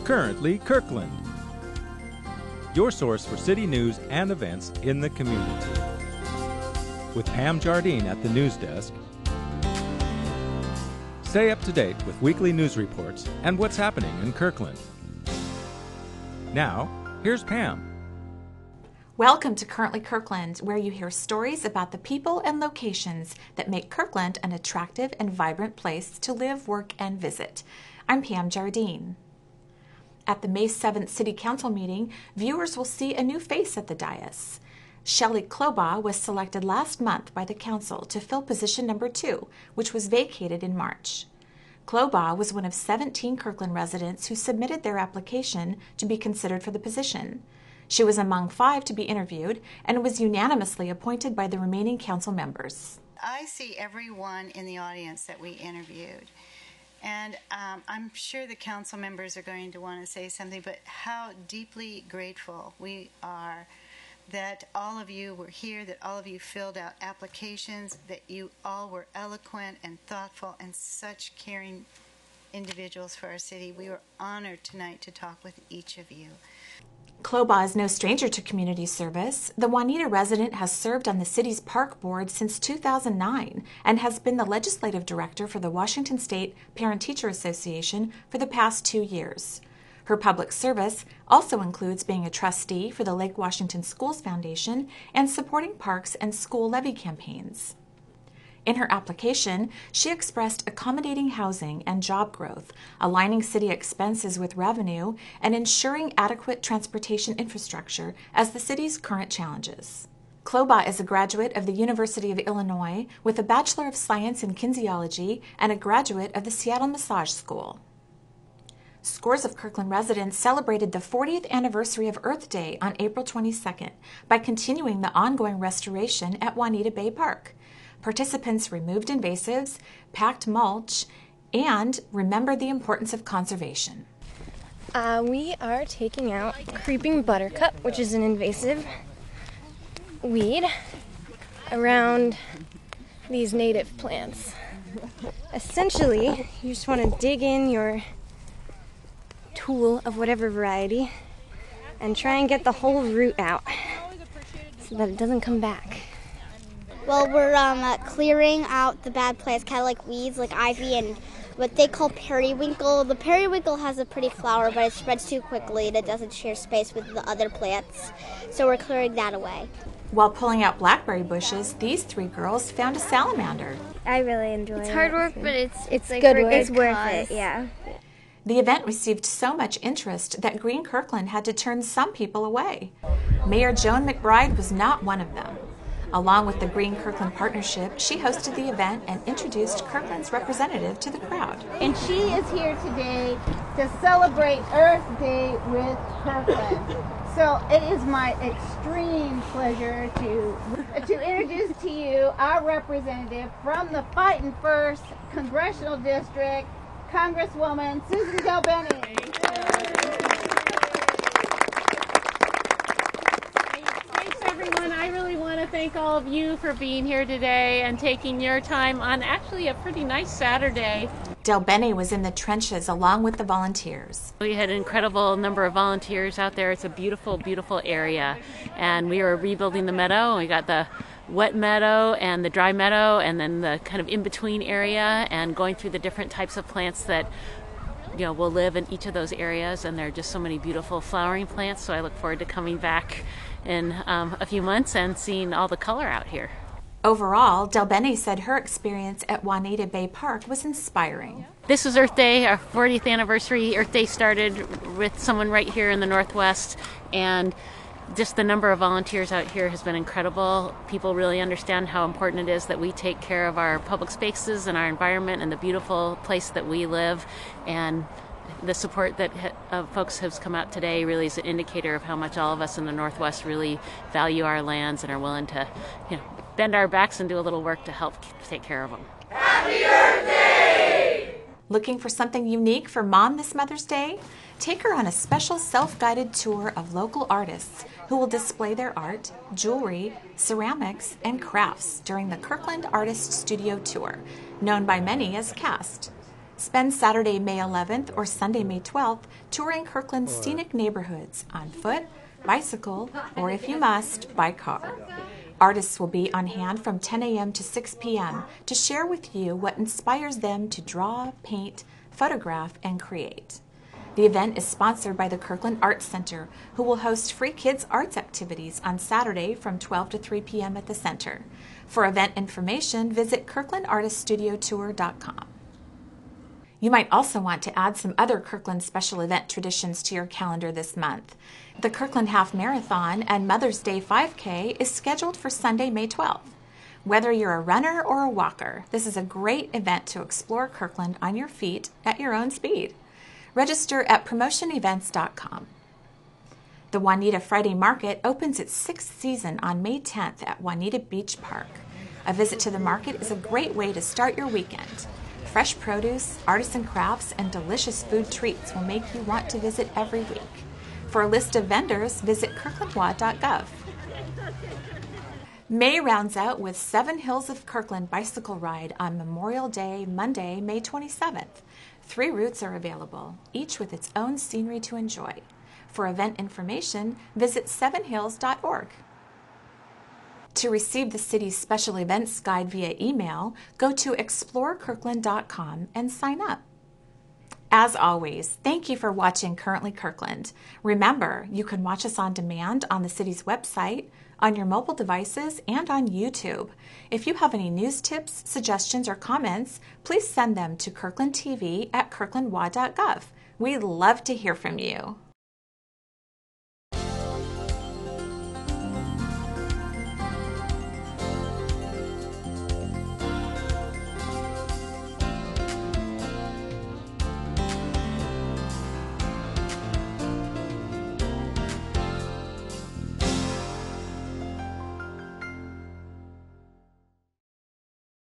Currently Kirkland, your source for city news and events in the community. With Pam Jardine at the news desk, stay up to date with weekly news reports and what's happening in Kirkland. Now, here's Pam. Welcome to Currently Kirkland, where you hear stories about the people and locations that make Kirkland an attractive and vibrant place to live, work, and visit. I'm Pam Jardine. At the May 7th City Council meeting, viewers will see a new face at the dais. Shelley Klobaugh was selected last month by the Council to fill position number 2, which was vacated in March. Klobaugh was one of 17 Kirkland residents who submitted their application to be considered for the position. She was among 5 to be interviewed and was unanimously appointed by the remaining Council members. I see everyone in the audience that we interviewed. And I'm sure the council members are going to want to say something, but how deeply grateful we are that all of you were here, that all of you filled out applications, that you all were eloquent and thoughtful and such caring individuals for our city. We were honored tonight to talk with each of you. Klobaugh is no stranger to community service. The Juanita resident has served on the city's park board since 2009 and has been the legislative director for the Washington State Parent-Teacher Association for the past 2 years. Her public service also includes being a trustee for the Lake Washington Schools Foundation and supporting parks and school levy campaigns. In her application, she expressed accommodating housing and job growth, aligning city expenses with revenue, and ensuring adequate transportation infrastructure as the city's current challenges. Klobaugh is a graduate of the University of Illinois with a Bachelor of Science in Kinesiology and a graduate of the Seattle Massage School. Scores of Kirkland residents celebrated the 40th anniversary of Earth Day on April 22nd by continuing the ongoing restoration at Juanita Bay Park. Participants removed invasives, packed mulch, and remembered the importance of conservation. We are taking out creeping buttercup, which is an invasive weed, around these native plants. Essentially, you just want to dig in your tool of whatever variety and try and get the whole root out so that it doesn't come back. Well, we're clearing out the bad plants, kind of like weeds, like ivy and what they call periwinkle. The periwinkle has a pretty flower, but it spreads too quickly and it doesn't share space with the other plants. So we're clearing that away. While pulling out blackberry bushes, these 3 girls found a salamander. I really enjoy it. It's hard work, but it's like good for work. a It's good worth cause. it, yeah. The event received so much interest that Green Kirkland had to turn some people away. Mayor Joan McBride was not one of them. Along with the Green Kirkland Partnership, she hosted the event and introduced Kirkland's representative to the crowd. And she is here today to celebrate Earth Day with Kirkland. So it is my extreme pleasure to introduce to you our representative from the Fightin' First Congressional District, Congresswoman Susan Delbenny. Thanks, everyone. I really want to thank all of you for being here today and taking your time on actually a pretty nice Saturday. Delbenny was in the trenches along with the volunteers. We had an incredible number of volunteers out there. It's a beautiful, beautiful area. And we were rebuilding the meadow. We got the wet meadow and the dry meadow and then the kind of in-between area and going through the different types of plants that will live in each of those areas. And there are just so many beautiful flowering plants. So I look forward to coming back in a few months and seeing all the color out here. Overall, Delbenny said her experience at Juanita Bay Park was inspiring. This is Earth Day, our 40th anniversary. Earth Day started with someone right here in the Northwest, and just the number of volunteers out here has been incredible. People really understand how important it is that we take care of our public spaces and our environment and the beautiful place that we live. And the support that folks have come out today really is an indicator of how much all of us in the Northwest really value our lands and are willing to, bend our backs and do a little work to help take care of them. Happy Earth Day! Looking for something unique for Mom this Mother's Day? Take her on a special self-guided tour of local artists who will display their art, jewelry, ceramics, and crafts during the Kirkland Artist Studio Tour, known by many as CAST. Spend Saturday, May 11th or Sunday, May 12th touring Kirkland's scenic neighborhoods on foot, bicycle, or if you must, by car. Artists will be on hand from 10 a.m. to 6 p.m. to share with you what inspires them to draw, paint, photograph, and create. The event is sponsored by the Kirkland Arts Center, who will host free kids' arts activities on Saturday from 12 to 3 p.m. at the center. For event information, visit kirklandartiststudiotour.com. You might also want to add some other Kirkland special event traditions to your calendar this month. The Kirkland Half Marathon and Mother's Day 5K is scheduled for Sunday, May 12th. Whether you're a runner or a walker, this is a great event to explore Kirkland on your feet at your own speed. Register at promotionevents.com. The Juanita Friday Market opens its 6th season on May 10th at Juanita Beach Park. A visit to the market is a great way to start your weekend. Fresh produce, artisan crafts, and delicious food treats will make you want to visit every week. For a list of vendors, visit kirklandwa.gov. May rounds out with 7 Hills of Kirkland bicycle ride on Memorial Day, Monday, May 27th. 3 routes are available, each with its own scenery to enjoy. For event information, visit 7hills.org. To receive the city's special events guide via email, go to explorekirkland.com and sign up. As always, thank you for watching Currently Kirkland. Remember, you can watch us on demand on the city's website, on your mobile devices, and on YouTube. If you have any news tips, suggestions, or comments, please send them to kirklandtv@kirklandwa.gov. We'd love to hear from you.